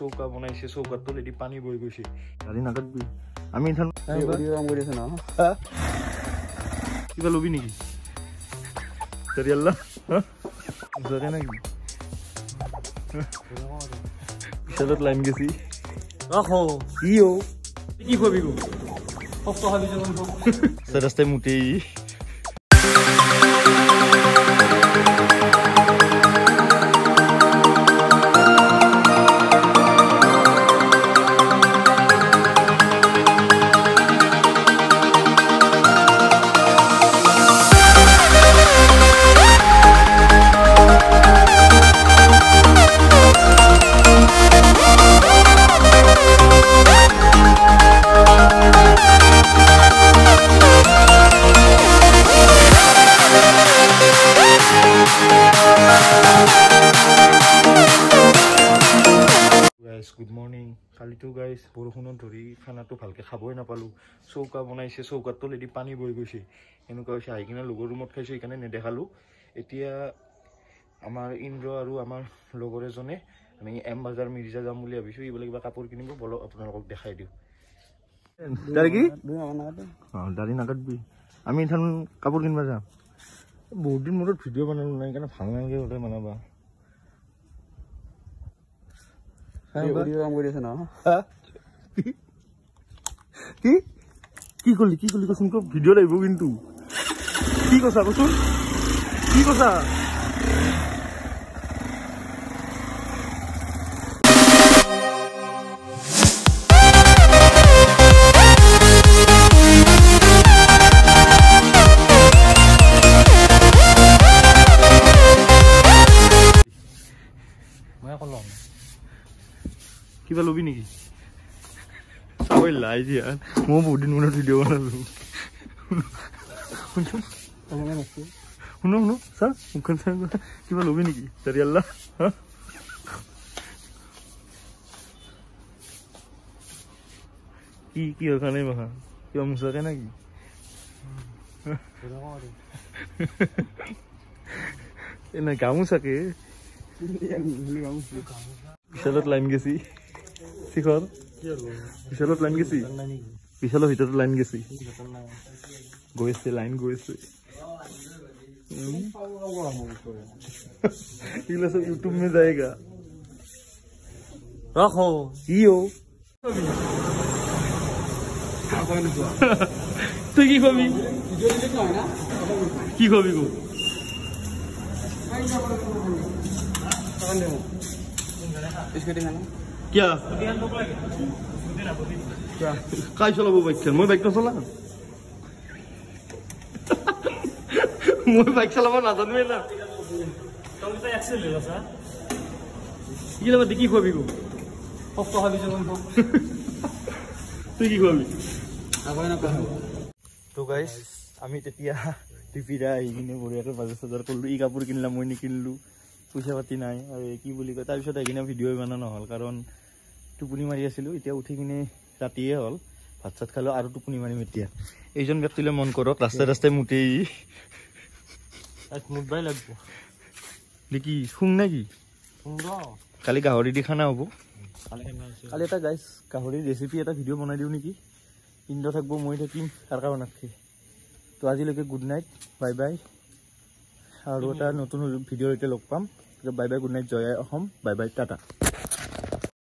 চৌকা বনাইছে চৌকাত তলেদি পানী বৈ গৈছে গাড়ী নাকাটবি আমি কাম কৰি আছে ন কিবা লবি নেকি জৰে নাকি পিছলত লাইন গেছি কি খবি গো ৰাস্তায় মুঠেই গুড মৰ্নিং কালিতো গাইজ বৰষুণত ধৰি খানাটো ভালকৈ খাবই নাপালোঁ চৌকা বনাইছে চৌকাত তলেদি পানী বৈ গৈছে এনেকুৱা হৈছে আহি কিনে লগৰ ৰুমত খাইছোঁ সেইকাৰণে নেদেখালোঁ এতিয়া আমাৰ ইন্দ্ৰ আৰু আমাৰ লগৰ এজনে আমি এম বাজাৰ মিৰ্জা যাম বুলি ভাবিছোঁ এইবিলাক কিবা কাপোৰ কিনিব বলক আপোনালোকক দেখাই দিওঁ দাড়ি নাকাটবি আমি এতিয়া কাপোৰ কিনিব যাম বহুত দিন মূৰত ভিডিঅ' বনালোঁ নাই সেইকাৰণে ভাল নালাগে সদায় বনাবা কি করলি কচোন ভিডিও লাগিব কিন্তু কি কথা কচোন কি কথা মই আকৌ লম কিবা লবি নেকি চাবই লাই দিয়া মই বহুত দিন মনত ভিডিঅ' বনালোঁ শুনো চা মুখখন চাই কিবা লবি নেকি চাৰিয়াল্লা কি কাৰণে বাহা কিবা মোচাকে নাকি এনে গামোচাকে বিশালত লাইন গেছি শিখৰ বিশালত লাইন গেছি বিশালৰ ভিতৰত লাইন গেছি গৈছে লাইন গৈছে এইগুলা সব यूट्यूब में जाएगा रखो ইও তুই কি কবি কি কবি গো क्या काय चलाबो बाइक मैं बाइक चला मैं बाइक चलाबो नाजानो ना কি খুৱাবি গো তুই কি খুৱাবি তো গাইজ আমি তেতিয়া টিপিৰা আহি কিনে বঢ়িয়াকৈ বাজাৰ চাজাৰ কৰিলোঁ ই কাপোৰ কিনিলাম মই নিকিনিলোঁ পইচা পাতি নাই আৰু কি বুলি কয় তাৰপিছত আহি কিনে ভিডিঅ' বনা নহ'ল কাৰণ টোপনি মাৰি আছিলোঁ এতিয়া উঠি কিনে ৰাতিয়ে হ'ল ভাত চাত খালোঁ আৰু টোপনি মাৰিম এতিয়া এইজন ব্যক্তিলৈ মন কৰক ৰাস্তাই ৰাস্তাই মুঠেই মুঠবাই লাগব নেকি শুং নে কি কালি গাহৰি দি খানা হ'ব কালি এটা গাইজ গাহৰিৰ ৰেচিপি এটা ভিডিঅ' বনাই দিওঁ নেকি ইন্দ্ৰ থাকিব মই থাকিম তাৰ কাৰণতকৈ তো আজিলৈকে গুড নাইট বাই বাই আৰু এটা নতুন ভিডিঅ' এতিয়া লগ পাম বাই বাই গুড নাইট জয় অসম বাই বাই টাটা